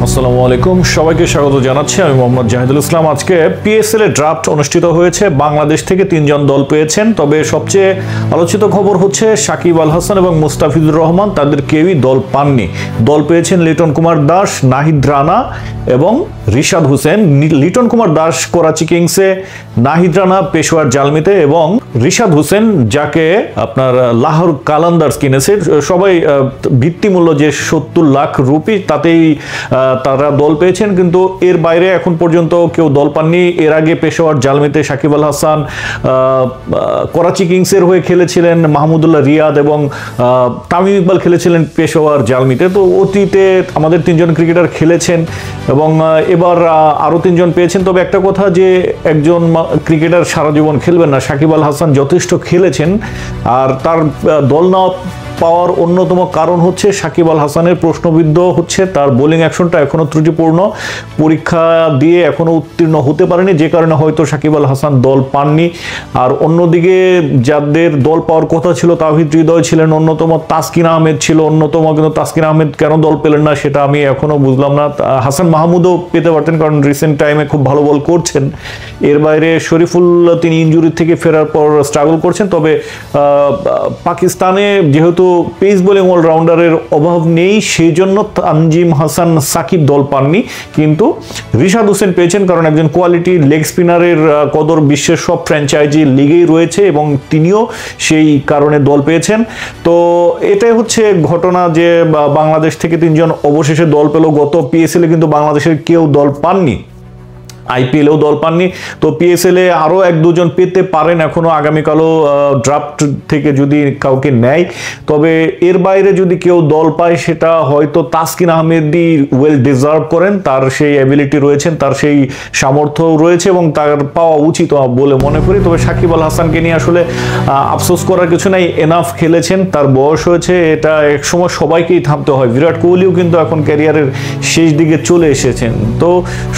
আসসালামু আলাইকুম, সবাইকে স্বাগত জানাচ্ছি। আমি মোহাম্মদ জাহিদুল ইসলাম। আজকে পিএসএল এর ড্রাফট অনুষ্ঠিত হয়েছে। বাংলাদেশ থেকে 3 জন দল পেয়েছেন, তবে সবচেয়ে আলোচিত খবর হচ্ছে সাকিব আল হাসান এবং মুস্তাফিজুর রহমান, তাদের কেউই দল পাননি। দল পেয়েছেন লিটন কুমার দাস, নাহিদ রানা এবং রিশাদ হোসেন। লিটন কুমার দাস করাচি কিংসে, নাহিদ রানা পেশোয়ার জালমিতে এবং রিশাদ হোসেন যাকে আপনার লাহোর কালান্দার্স কিনেছে। সবাই ভিত্তিমূল্য যে 70 লাখ রুপি তাতেই তারা দল পেয়েছেন, কিন্তু এর বাইরে এখন পর্যন্ত কেউ দল পাননি। এর আগে পেশোয়ার জালমিতে সাকিব আল হাসান, করাচি কিংসের হয়ে খেলেছিলেন মাহমুদুল্লাহ রিয়াদ এবং তামিম ইকবাল খেলেছিলেন পেশোয়ার জালমিতে। তো অতীতে আমাদের 3 জন ক্রিকেটার খেলেছেন এবং এবার আরও 3 জন পেয়েছেন। তবে একটা কথা, যে একজন ক্রিকেটার সারা জীবন খেলবেন না। সাকিব আল হাসান যথেষ্ট খেলেছেন, আর তার দল না পাওয়ার অন্যতম কারণ হচ্ছে সাকিব আল হাসানের প্রশ্নবিদ্ধ হচ্ছে তার বোলিং অ্যাকশনটা এখনো ত্রুটিপূর্ণ। পরীক্ষা দিয়ে এখনো উত্তীর্ণ হতে পারেনি, যে কারণে হয়তো সাকিব আল হাসান দল পাননি। আর অন্যদিকে যাদের দল পাওয়ার কথা ছিল, তাওহিদ হৃদয় ছিলেন অন্যতম, তাসকিন আহমেদ ছিল অন্যতম, কিন্তু তাসকিন আহমেদ কেন দল পেলেন না সেটা আমি এখনো বুঝলাম না। হাসান মাহমুদও পেতে পারতেন, কারণ রিসেন্ট টাইমে খুব ভালো বল করছেন। এর বাইরে শরীফুল, তিনি ইনজুরি থেকে ফেরার পর স্ট্রাগল করছেন। তবে পাকিস্তানে যেহেতু পেস বোলিং অলরাউন্ডারের অভাব নেই, সেই জন্য তানজিম হাসান সাকিব দল পাননি, কিন্তু রিশাদ হোসেন পেয়েছেন, কারণ একজন কোয়ালিটি লেগ স্পিনারের কদর বিশ্বের সব ফ্র্যাঞ্চাইজি লিগেই রয়েছে এবং তিনিও সেই কারণে দল পেয়েছেন। তো এটাই হচ্ছে ঘটনা, যে বাংলাদেশ থেকে 3 জন অবশেষে দল পেল। গত পিএসএল এ কিন্তু বাংলাদেশের কেউ দল পাননি, আইপিএলেও দল পাননি। তো পিএসএলে আরও 1-2 জন পেতে পারেন এখনও, আগামীকালও ড্রাফট থেকে যদি কাউকে নেয়। তবে এর বাইরে যদি কেউ দল পায়, সেটা হয়তো তাসকিন আহমেদই ওয়েল ডিজার্ভ করেন। তার সেই অ্যাবিলিটি রয়েছেন, তার সেই সামর্থ্য রয়েছে এবং তার পাওয়া উচিত বলে মনে করি। তবে সাকিব আল হাসানকে নিয়ে আসলে আফসোস করার কিছু নাই, এনাফ খেলেছেন, তার বয়স হয়েছে, এটা একসময় সবাইকেই থামতে হয়। বিরাট কোহলিও কিন্তু এখন ক্যারিয়ারের শেষ দিকে চলে এসেছেন। তো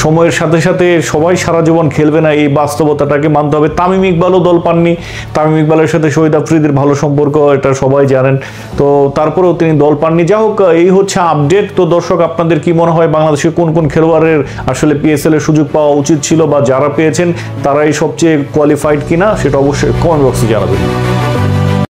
সময়ের সাথে সাথে সবাই সারা জীবন খেলবে না, এই বাস্তবতাটাকে মানতে হবে। তামিম ইকবালও দল পাননি। তামিম ইকবালের সাথে শহীদ আফ্রিদির ভালো সম্পর্ক, এটা সবাই জানেন। তো তারপরেও তিনি দল পাননি। যা হোক, এই হচ্ছে আপডেট। তো দর্শক, আপনাদের কি মনে হয় বাংলাদেশে কোন কোন খেলোয়াড়ের আসলে পিএসএল এর সুযোগ পাওয়া উচিত ছিল, বা যারা পেয়েছেন তারাই সবচেয়ে কোয়ালিফাইড কিনা, সেটা অবশ্যই কমেন্ট বক্সে জানাবেন।